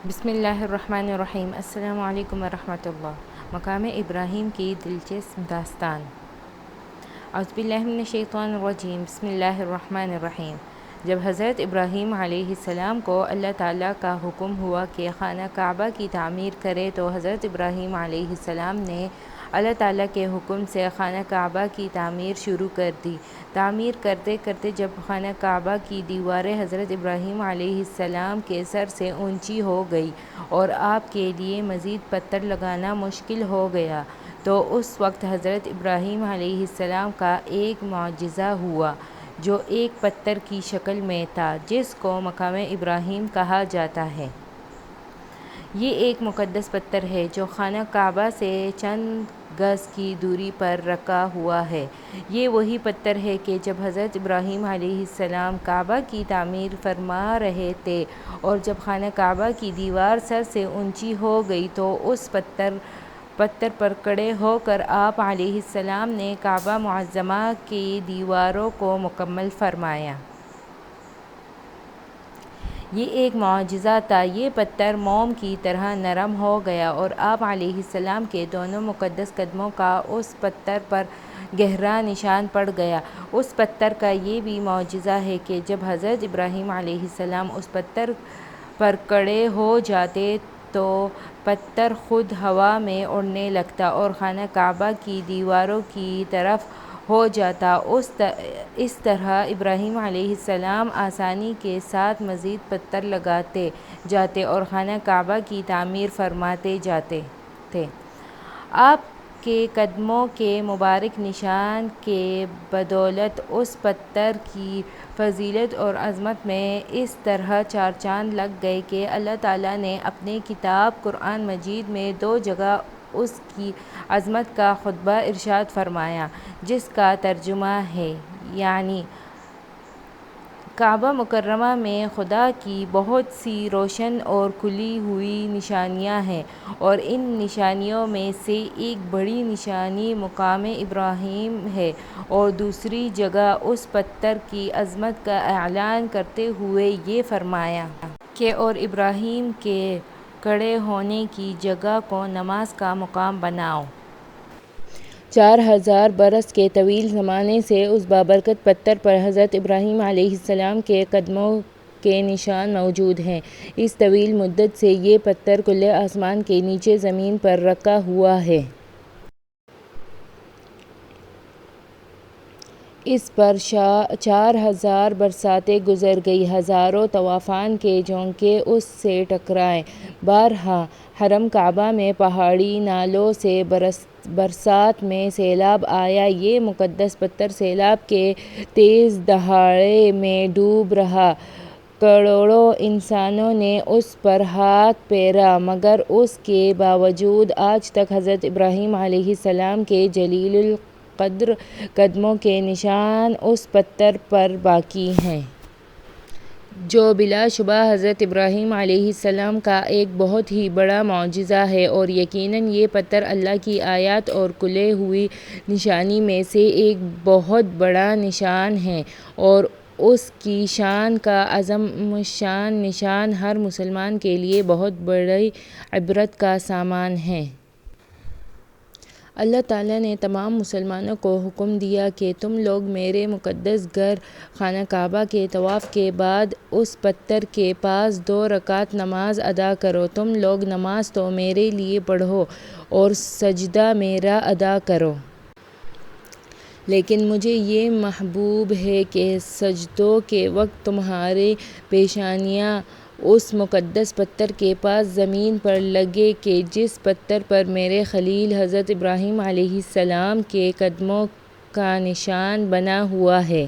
بسم اللہ الرحمن الرحیم۔ السلام علیکم ورحمۃ اللہ۔ مقام ابراہیم کی دلچسپ داستان۔ اعوذ باللہ من الشیطان الرجیم۔ بسم اللہ الرحمن الرحیم۔ جب حضرت ابراہیم علیہ السلام کو اللہ تعالیٰ کا حکم ہوا کہ خانہ کعبہ کی تعمیر کرے تو حضرت ابراہیم علیہ السلام نے اللہ تعالیٰ کے حکم سے خانہ کعبہ کی تعمیر شروع کر دی۔ تعمیر کرتے کرتے جب خانہ کعبہ کی دیواریں حضرت ابراہیم علیہ السلام کے سر سے اونچی ہو گئی اور آپ کے لیے مزید پتھر لگانا مشکل ہو گیا تو اس وقت حضرت ابراہیم علیہ السلام کا ایک معجزہ ہوا جو ایک پتھر کی شکل میں تھا جس کو مقام ابراہیم کہا جاتا ہے۔ یہ ایک مقدس پتھر ہے جو خانہ کعبہ سے چند گز کی دوری پر رکھا ہوا ہے۔ یہ وہی پتھر ہے کہ جب حضرت ابراہیم علیہ السلام کعبہ کی تعمیر فرما رہے تھے اور جب خانہ کعبہ کی دیوار سر سے اونچی ہو گئی تو اس پتھر پر کھڑے ہو کر آپ علیہ السلام نے کعبہ معظمہ کی دیواروں کو مکمل فرمایا۔ یہ ایک معجزہ تھا۔ یہ پتھر موم کی طرح نرم ہو گیا اور آپ علیہ السلام کے دونوں مقدس قدموں کا اس پتھر پر گہرا نشان پڑ گیا۔ اس پتھر کا یہ بھی معجزہ ہے کہ جب حضرت ابراہیم علیہ السلام اس پتھر پر کھڑے ہو جاتے تو پتھر خود ہوا میں اڑنے لگتا اور خانہ کعبہ کی دیواروں کی طرف ہو جاتا۔ اس طرح ابراہیم علیہ السلام آسانی کے ساتھ مزید پتھر لگاتے جاتے اور خانہ کعبہ کی تعمیر فرماتے جاتے تھے۔ آپ کے قدموں کے مبارک نشان کے بدولت اس پتھر کی فضیلت اور عظمت میں اس طرح چار چاند لگ گئے کہ اللہ تعالیٰ نے اپنی کتاب قرآن مجید میں 2 جگہ اس کی عظمت کا خطبہ ارشاد فرمایا جس کا ترجمہ ہے، یعنی کعبہ مکرمہ میں خدا کی بہت سی روشن اور کھلی ہوئی نشانیاں ہیں اور ان نشانیوں میں سے ایک بڑی نشانی مقام ابراہیم ہے، اور دوسری جگہ اس پتھر کی عظمت کا اعلان کرتے ہوئے یہ فرمایا کہ اور ابراہیم کے کھڑے ہونے کی جگہ کو نماز کا مقام بناؤ۔ 4000 برس کے طویل زمانے سے اس بابرکت پتھر پر حضرت ابراہیم علیہ السلام کے قدموں کے نشان موجود ہیں۔ اس طویل مدت سے یہ پتھر کھلے آسمان کے نیچے زمین پر رکھا ہوا ہے۔ اس پر 4000 برساتیں گزر گئیں، ہزاروں طوفان کے جھونکے اس سے ٹکرائے۔ بارہا حرم کعبہ میں پہاڑی نالوں سے برسات میں سیلاب آیا۔ یہ مقدس پتھر سیلاب کے تیز دھاڑے میں ڈوب رہا۔ کروڑوں انسانوں نے اس پر ہاتھ پھیرا مگر اس کے باوجود آج تک حضرت ابراہیم علیہ السلام کے جلیل القدر قدموں کے نشان اس پتھر پر باقی ہیں، جو بلا شبہ حضرت ابراہیم علیہ السلام کا ایک بہت ہی بڑا معجزہ ہے، اور یقیناً یہ پتھر اللہ کی آیات اور کھلی ہوئی نشانی میں سے ایک بہت بڑا نشان ہے اور اس کی شان کا عظیم الشان نشان ہر مسلمان کے لیے بہت بڑی عبرت کا سامان ہے۔ اللہ تعالیٰ نے تمام مسلمانوں کو حکم دیا کہ تم لوگ میرے مقدس گھر خانہ کعبہ کے طواف کے بعد اس پتھر کے پاس 2 رکعت نماز ادا کرو۔ تم لوگ نماز تو میرے لیے پڑھو اور سجدہ میرا ادا کرو، لیکن مجھے یہ محبوب ہے کہ سجدوں کے وقت تمہاری پیشانیاں اس مقدس پتھر کے پاس زمین پر لگیں کہ جس پتھر پر میرے خلیل حضرت ابراہیم علیہ السلام کے قدموں کا نشان بنا ہوا ہے۔